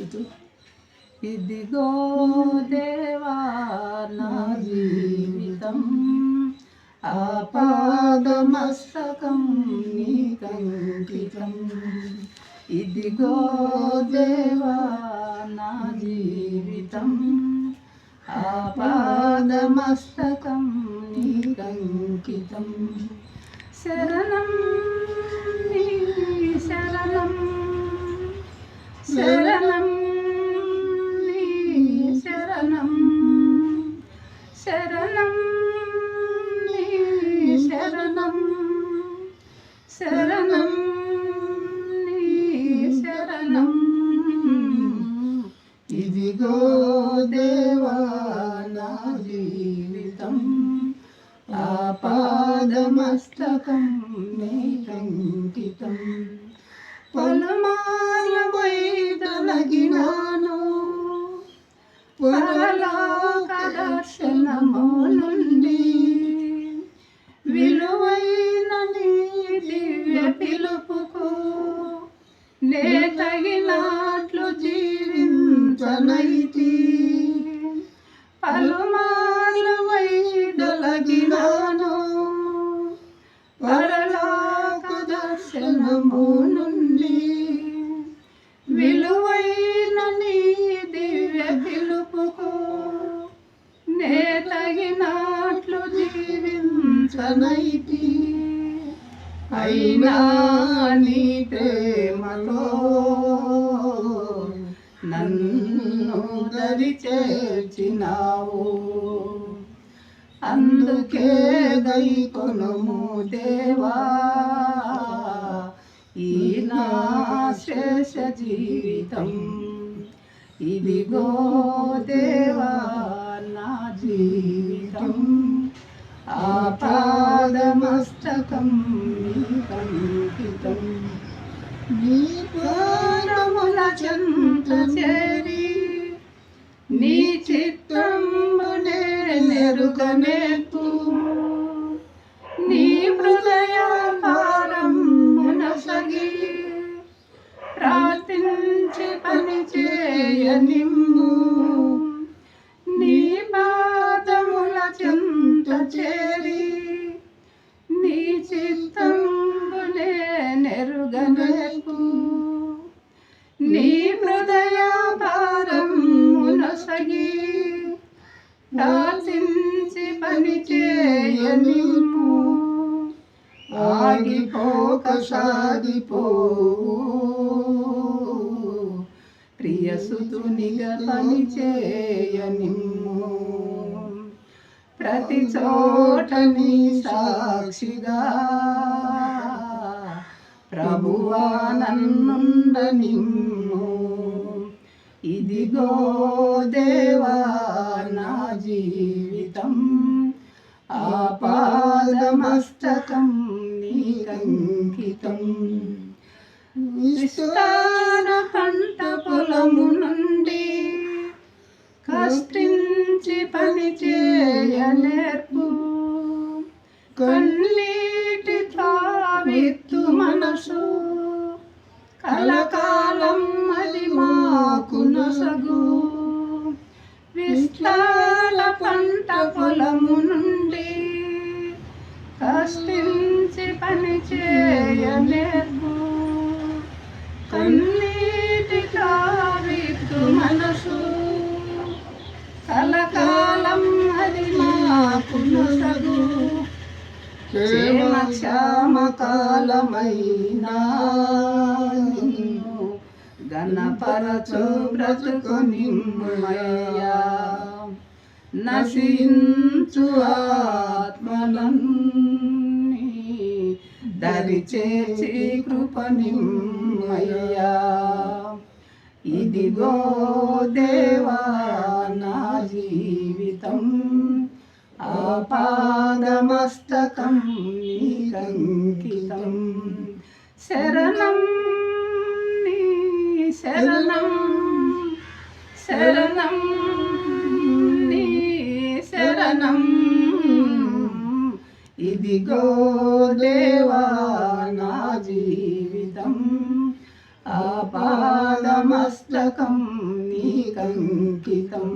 ఇటు ఇదిగో దేవా నా జీవితం ఆపాదమస్తకం నీకంకితం. ఇదిగో దేవా నా జీవితం ఆపాదమస్తకం నీకంకితం. శరణం నీ శరణం శరణం నీ శరణం శరణం నీ శరణం శరణం నీ శరణం. ఇదిగో దేవా నా జీవితం ఆపాదమస్తకం నీకంకితం. పలుమార్లు వైదొలగినాను పరలోక దర్శనము నుండి, విలువైన నీ దివ్య పిలుపుకు నే తగినట్లు జీవించనైతి. పలుమార్లు వైదొలగినాను పరలోక దర్శనము నుండి, విలువైన నీ దివ్య పిలుపుకు నే తగినట్లు జీవించనైతి. అయినా నీ ప్రేమలో నన్ను దరి చేర్చినావు, అందుకే గైకొనుము దేవా ఈ నా శేష జీవితం. ఇదిగో దేవా నా జీవితం ఆపాదమస్తకం నీకంకితం. నీ పాదముల చెంత చేరి నీ చిత్తమునే నెరుగనేర్పు, నీ హృదయ భారమున సగి ప్రార్థించి పని చేయనిమ్ము. నీ పాదముల చెంత చేరి నీ చిత్తమునే నెరుగనేర్పు, నీ హృదయ భారమున సగి ప్రార్థించి పని చేయనిమ్ము. ఆగిపోక సాగిపోవు ప్రియసుతునిగా పని చేయనిమ్ము. ప్రతి చోట నీ సాక్షిగా ప్రభువా నన్నుండనిమ్ము. ఇదిగో దేవా నా జీవితం ఆపాదమస్తకం నీకంకితం. విస్తార పంట పొలము నుండి కష్టించి పని చేయనేర్పు, కన్నీటి త్రావిత్తు మనసు కలకాలం అది మాకు నొసగు. విస్తార పంట పొలము నుండి కష్టించి పని చేయనేర్పు, కన్నీటి త్రావిత్తు మనసు కలకాలం అది మాకు నొసగు. క్షేమ క్షామ కాలమైనా నిన్ను గణపరచు బ్రతుకు నిమ్మయ్యా. నశించు ఆత్మలన్నీ దరి చేర్చి కృప నిమ్మయ్యా. ఇదిగో దేవా నా జీవితం ఆపాదమస్తకం నీకంకితం. శరణం నీ శరణం శరణం నీ శరణం. ఇదిగో దేవా నా జీవితం ఆపా పాదమస్తకం నీకంకితం